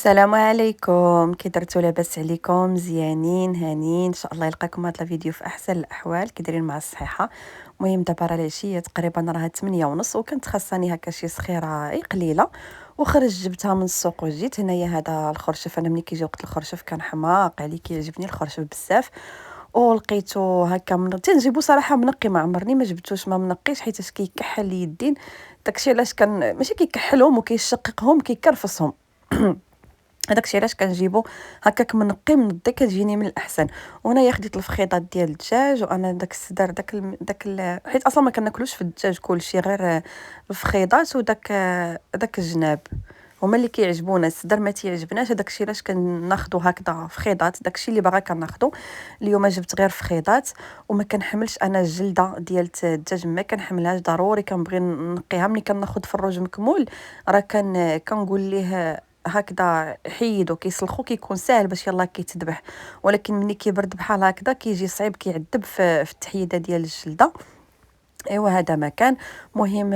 السلام عليكم، كي درتو؟ لاباس عليكم؟ مزيانين هانيين ان شاء الله. يلقاكم هذا الفيديو في احسن الاحوال. كي دايرين مع الصحه؟ المهم دابا راه العشيه تقريبا راها 8:30 وكنت خاصاني هكا شي سخيره اي قليله، وخرج جبتها من السوق وجيت هنايا. هذا الخرشف انا ملي كيجي وقت الخرشف كان حماق عليه، كيعجبني الخرشف بزاف. ولقيتو هكا تنجيبو صراحه منقي، ما عمرني ما جبتوش ما منقيش حيتاش كيكحل اليدين. داكشي علاش كان ماشي كيكحلهم وكيشققهم، كيكرفسهم. هذاك الشيء علاش كنجيبو هكاك منقي منضي، كتجيني من الاحسن. وهنايا خديت الفخيضات ديال الدجاج، وانا داك الصدر حيت اصلا ما كناكلوش في الدجاج كلشي، غير الفخيضات وداك داك الجناب هما اللي كيعجبونا. الصدر ما تيعجبناش، هذاك الشيء علاش كناخذوا هكذا فخيضات. داك الشيء اللي باغا كناخذوا. اليوم جبت غير فخيضات، وما كنحملش انا الجلده ديال الدجاج، ما كنحملهاش، ضروري كنبغي نقيها. ملي كناخذ فروج مكمول راه كنقول ليه هكذا حيدو كيسلخو، كيكون ساهل باش يلاه كيتذبح. ولكن ملي كيبرد بحال هكذا كيجي صعيب، كيعذب في التحييده ديال الجلده. ايوا هذا ما كان مهم.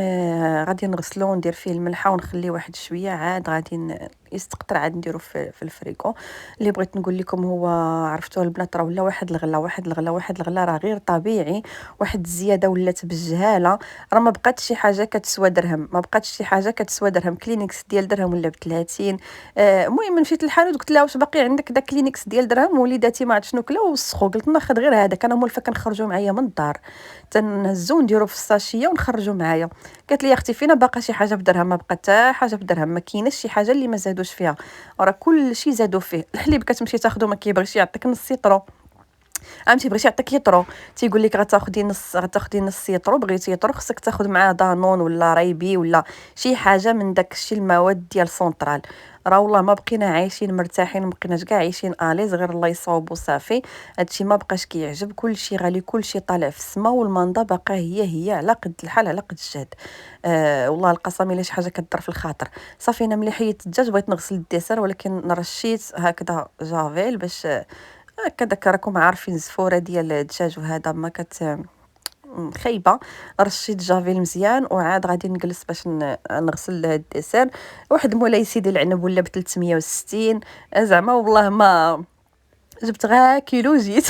غادي نغسلو وندير فيه الملحه ونخليه واحد شويه، عاد غادي يستقطر، عاد نديرو في الفريكو. اللي بغيت نقول لكم هو، عرفتوا البنات، راه ولا واحد الغلا راه غير طبيعي. واحد الزياده ولات بالجهاله. راه ما بقاتش شي حاجه كتسوى درهم، ما بقاتش شي حاجه كتسوى درهم. كلينكس ديال درهم ولا ب 30. المهم مشيت للحانوت قلت لها واش باقي عندك داك كلينكس ديال درهم؟ وليداتي ما عرفت شنو كلاو وسخو. قلت ناخذ غير هذاك، انا مولفه كنخرجوا معايا من الدار، تنهزو نديرو في الساشيه ونخرجوا معايا. قالت لي يا اختي فينا باقا شي حاجه بدرهم؟ ما بقى حتى حاجه بدرهم، ما كايناش شي حاجه اللي ما زادوش فيها. راه كل شيء زادوا فيه. الحليب كتمشي تاخذو ما كيبغيش يعطيك نص سيطرو، عمتي بغيتي يعطيك يطرو، تيقول لك غتاخدي نص يطرو. بغيتي يطرو خصك تاخذ معاه دانون ولا رايبي ولا شي حاجه من داك الشيء، المواد ديال سونطرال. راه والله ما بقينا عايشين مرتاحين، ما بقيناش كاع عايشين اليز، غير الله يصاوب وصافي. هادشي ما بقاش كيعجب، كلشي غالي، كلشي طالع في السما، والماندا باقا هي على قد الحال، على قد الجهد. والله القسم الا شي حاجه كدر في الخاطر. صافي انا ملي حيدت الدجاج بغيت نغسل الديسير، ولكن رشيت هكذا جافيل باش هكا. داك راكم عارفين الزفوره ديال الدجاج وهذا ما خايبه. رشيت جافيل مزيان، وعاد غادي نجلس باش نغسل الديسير. واحد مولاي سيدي العنب ولا ب 360. زعما والله ما جبت غير كيلو جيت.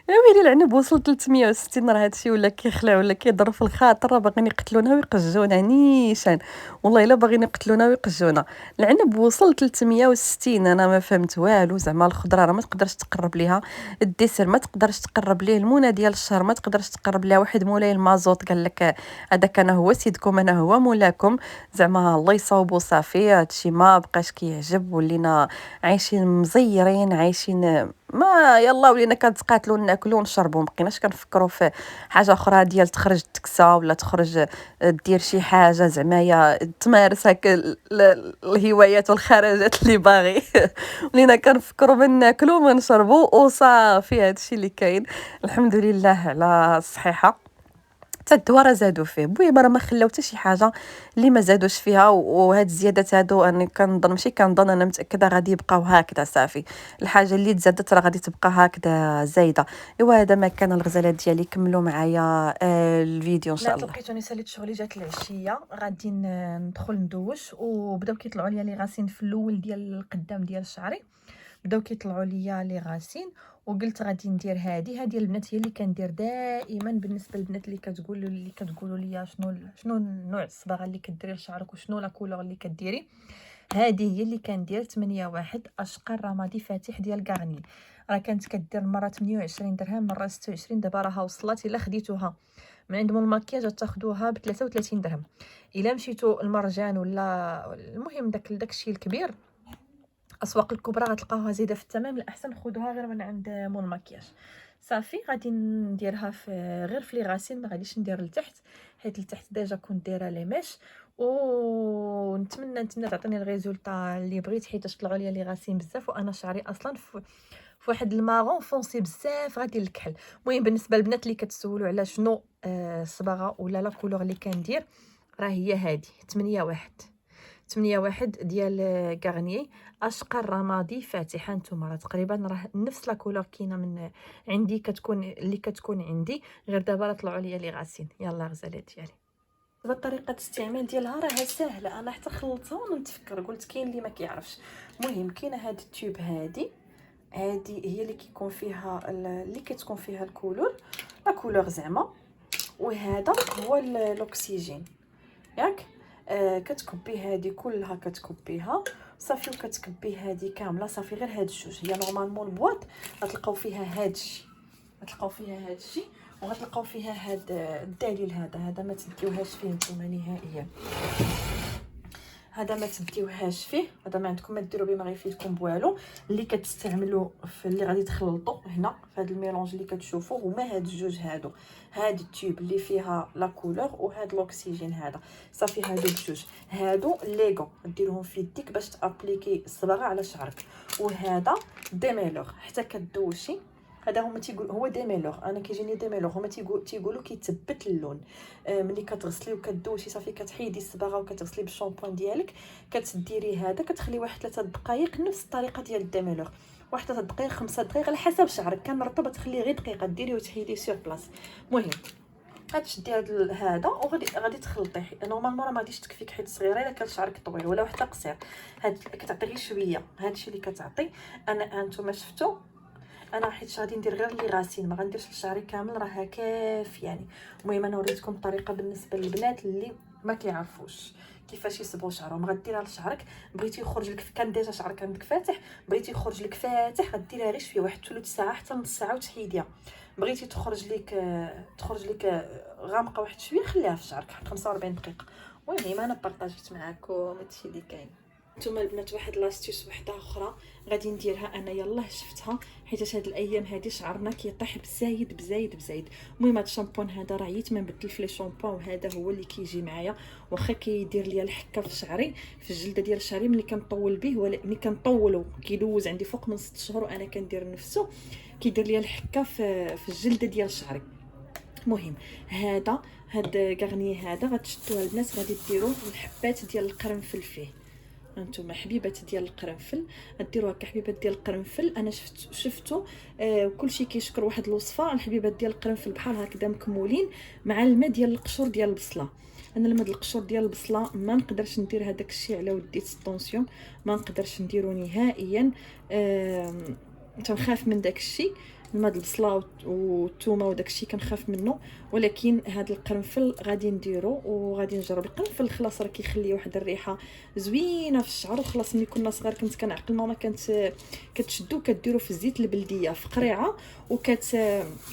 يا ويلي العنب وصل 360، راه هادشي ولا كيخلع ولا كيضر في الخاطر. راه باغيين يقتلونا ويقجونا نيشان، والله الا باغيين يقتلونا ويقجونا. العنب وصل 360، انا ما فهمت والو. زعما الخضره راه ما تقدرش تقرب ليها، الديسير ما تقدرش تقرب ليه، المونه ديال الشهر ما تقدرش تقرب ليها. واحد مولاي المازوط قال لك هذاك انا هو سيدكم، انا هو مولاكم. زعما الله يصاوبو صافي. هادشي ما بقاش كيعجب، ولينا عايشين مزيرين، عايشين ما يلا ولينا كنتقاتلوا ناكلوا ونشربوا، مابقيناش كنفكروا في حاجه اخرى ديال تخرج تكسا ولا تخرج دير شي حاجه زعما هي تمارس هك الهوايات والخرجات اللي باغي. ولينا كنفكروا من ناكلوا وما نشربوا وصافي. هادشي اللي كاين. الحمد لله على الصحيحه. حتى الدواء راه زادوا فيه، المهم راه ما خلاو حتى شي حاجه اللي ما زادوش فيها. وهاد الزيادات هادو انا كنظن، ماشي كنظن، انا متاكده غادي يبقاو هكذا صافي. الحاجه اللي تزادت راه غادي تبقى هكذا زايده. ايوا هذا ما كان الغزالات ديالي. كملوا معايا الفيديو ان شاء بنات الله. لقيتوني ساليت شغلي، جات العشيه غادي ندخل ندوش، وبداو كيطلعوا ليا لي غاسين في الاول ديال القدام ديال شعري. بداو كيطلعوا ليا لي غاسين، وقلت غادي ندير هذه البنات هي اللي كندير دائما بالنسبه للبنات اللي كتقولوا ليا شنو نوع الصباغه اللي كديري لشعرك وشنو لا كولور اللي كديري. هذه هي اللي كندير 8 واحد اشقر رمادي فاتح ديال غارني. راه كانت كدير مره 28 درهم مره 26، دابا راها وصلت الا خديتوها من عند مول الماكياج تاخذوها ب 33 درهم. الا مشيتو المرجان ولا المهم داك الشيء الكبير، الاسواق الكبرى غتلقاوها زايده في الثمن. الاحسن خذوها غير من عند مول الماكياج. صافي غادي نديرها غير في لي غاسين، ما غاديش ندير لتحت حيت لتحت ديجا كنت دايره لي ميش. ونتمنى تعطيني الريزولطا اللي بغيت، حيت طلعوا لي لي غاسين بزاف، وانا شعري اصلا في واحد المارون فونسي بزاف غادي الكحل. المهم بالنسبه للبنات اللي كتسولوا على شنو الصباغه ولا لا كولور اللي كندير، راه هي هذه 8 واحد ديال غارنيي اشقر رمادي فاتحه. نتوما راه تقريبا راه نفس لا كولور كاينه من عندي، كتكون عندي، غير دابا راه طلعوا لي لي غاسين. يلا غزالات ديالي. دابا طريقه الاستعمال ديالها راها سهله، انا حتى خلطتها وانا نتفكر قلت كاين اللي ما كيعرفش. المهم كاينه هاد التيوب هادي هي اللي كيكون فيها اللي كتكون فيها الكولور لا كولور زعما، وهذا هو الاكسجين ياك. كتكبي هذه كلها كتكبيها صافي، وكتكبي هذه كامله صافي. غير هاد الجوج هي نورمالمون البواط غتلقاو فيها هاد الشيء، غتلقاو فيها هاد الشيء، وغتلقاو فيها هاد الدليل هذا ما تديوهاش فيه نتوما نهائيا، هذا ما تديوهاش فيه، هذا ما عندكم ما ديروا به، ما غيفيدكم بوالو. اللي كتستعملوا في اللي غادي تخلطوا هنا في هذا الميلونج اللي كتشوفوا هما هاد الجوج هادو، هاد التيوب اللي فيها لا كولور وهاد الاكسجين هذا صافي. هادو بجوج هادو ليغو ديروهم في يديك باش تابليكي الصباغه على شعرك، وهذا ديميلور حتى كدوشي. هذا هما تيقول هو ديميلور، انا كيجيني ديميلور، هما تيقولوا كيتثبت اللون. ملي كتغسلي وكدوشي صافي كتحيدي الصباغه وكتغسلي بالشامبوان ديالك، كتديري هذا كتخلي واحد 3 دقائق نفس الطريقه ديال الديميلور، واحد 3 دقائق 5 دقائق على حسب شعرك. كان رطب تخليه غير دقيقه ديريه وتحيديه سير بلاص. المهم غتشدي هذا وغادي تخلطيه. نورمالمون راه ما غاديش تكفيك حيت صغيره الا كان شعرك طويل ولا حتى قصير، هاد كتعطي غير شويه. هادشي اللي كتعطي انا انتم شفتوا، انا حيت غادي ندير غير اللي غاسين، ما غنديرش لشعري كامل راه كاف يعني. المهم انا وريتكم الطريقه بالنسبه للبنات اللي ما كيعرفوش كيفاش يصبغوا شعرهم. غديرها لشعرك، بغيتي يخرج لك كان ديجا شعرك عندك فاتح، بغيتي يخرج لك فاتح غديرها غير شويه، واحد ثلث ساعه حتى نص ساعه وتحيديها. بغيتي تخرج لك غامقه واحد شويه، خليها في شعرك 45 دقيقه. المهم انا بارطاجيت معكم هادشي اللي كاين. نتوما البنات واحد لاستيس وحده اخرى غادي نديرها انا، يلاه شفتها حيت هاد الايام هادي شعرنا كيطيح بزايد بزايد بزايد. المهم هاد الشامبون هذا راه عييت ما نبدل في لي شامبون، وهذا هو اللي كيجي معايا واخا كيدير ليا الحكه في شعري في الجلده ديال شعري ملي كنطول به، ولا ملي كنطولو كيدوز عندي فوق من 6 شهور وانا كندير نفسه كيدير ليا الحكه في الجلده ديال شعري. المهم هاد كاغني هذا غتشدوها البنات، غادي ديروا الحبات ديال القرنفل فيه. هانتوما حبيبات ديال القرنفل غديروا هكا، حبيبات ديال القرنفل انا شفتو كلشي كيشكر واحد الوصفه الحبيبات ديال القرنفل بحال هكذا مكمولين مع الماء ديال القشور ديال البصله. انا الماء ديال القشور ديال البصله ما نقدرش ندير هذاك الشيء على وديت الطونسيون، ما نقدرش نديرو نهائيا. تنخاف من داك الشيء، الماء البصله والثومه وداك الشيء كنخاف منه. ولكن هذا القرنفل غادي نديرو وغادي نجرب. القرنفل خلاص راه كيخلي واحد الريحه زوينه في الشعر. وخلاص ملي كنا صغار كنت كنعقل ماما كانت كتشدو كديرو في الزيت البلديه في قريعه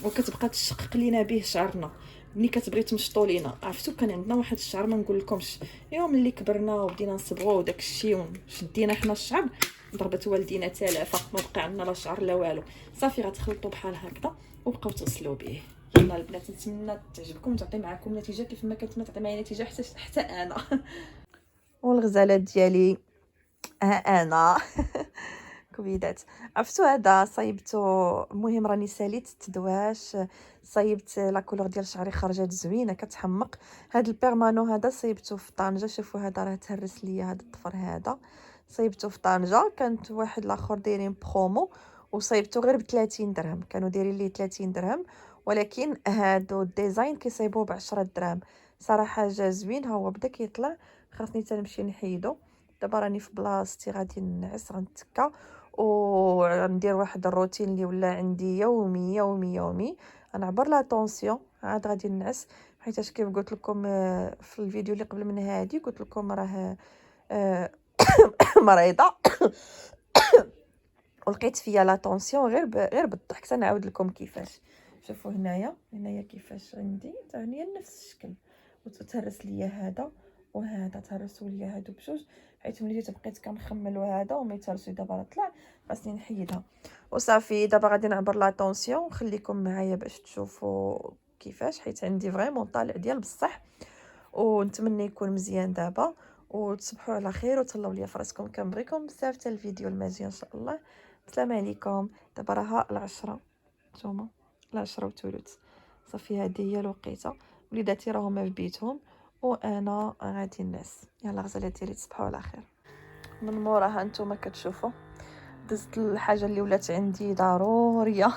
وكتبقى تشقق لينا به شعرنا ملي كتبغي تمشطو لينا. عرفتو كان عندنا واحد الشعر ما نقول لكمش. يوم اللي كبرنا وبدينا نصبغو وداك الشيء وشدينا حنا الشعر ضربت والدينا تلافه، ما بقى عندنا لا شعر لا والو. صافي غتخلطوا بحال هكذا وبقاو تغسلوا به. يلا البنات نتمنى تعجبكم وتعطي معكم نتيجه كيف ما كانت تعطي معايا نتيجه حتى انا. والغزالات ديالي انا كبيدات. عرفتو هذا صايبتو. المهم راني ساليت التدواش، صايبت لا كولور ديال شعري خرجت زوينه كتحمق. هذا البيرمانو هذا صايبته في طنجه. شوفوا هذا راه تهرس ليا هذا الطفر هذا، صايبته في طنجه. كانت واحد الاخر دايرين برومو وصايبته غير ب 30 درهم، كانوا دايرين ليه 30 درهم. ولكن هادو الديزاين كيصايبوه ب 10 دراهم. صراحه جا زوين. ها هو بدا كيطلع، خاصني حتى نمشي نحيدو. دابا راني في بلاصتي غادي نعس غنتكا وندير واحد الروتين اللي ولا عندي يومي يومي يومي. غنعبر لا طونسيون عاد غادي نعس، حيت كيف قلت لكم في الفيديو اللي قبل من هادي قلت لكم راه مريضه ولقيت فيا لا طونسيون غير بالضحك. نعاود لكم كيفاش. شوفوا هنايا كيفاش عندي ثاني نفس الشكل، وتهرس ليا هذا وهذا تهرسوا ليا هادو بجوج. حيت ملي جيت بقيت كنخمل هذا وما يتهرسوا دابا طلع خاصني نحيدها وصافي. دابا غادي نعبر لا طونسيون. خليكم معايا باش تشوفوا كيفاش، حيت عندي فريمون طالع ديال بصح. ونتمنى يكون مزيان دابا. وتصبحوا على خير وتهلاو ليا فراسكم. كنبغيكم بزاف. حتى الفيديو المزيان ان شاء الله. السلام عليكم. دابا راه العشرة، نتوما العشرة وثلث صافي. هذه هي الوقيته. وليداتي راهما في بيتهم وانا غادي نعس. يلا غزالات ديالي تصبحوا على خير. من موراها نتوما كتشوفوا دزت الحاجه اللي ولات عندي ضروريه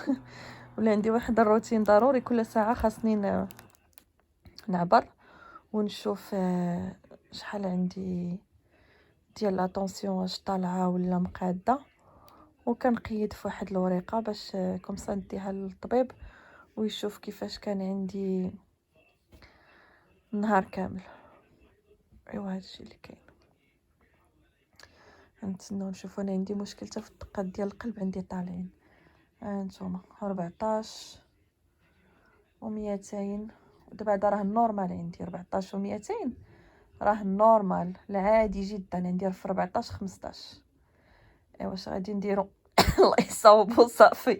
ولا عندي واحد الروتين ضروري كل ساعه خاصني نعبر ونشوف شحال عندي ديال لاتونسيون، واش طالعه ولا مقاده. وكنقيد في واحد الورقه باش كومسا نديها للطبيب ويشوف كيفاش كان عندي النهار كامل. ايوا هادشي اللي كاين. نتسناو نشوفوا. انا عندي مشكل حتى في الدقات ديال القلب عندي طالعين. هانتوما 14 و200. دابا هذا راه النورمال عندي 14 و200، راه النورمال العادي جدا. عندي في 14 15. ايوا واش غادي نديرو؟ الله يصاوب وصافي.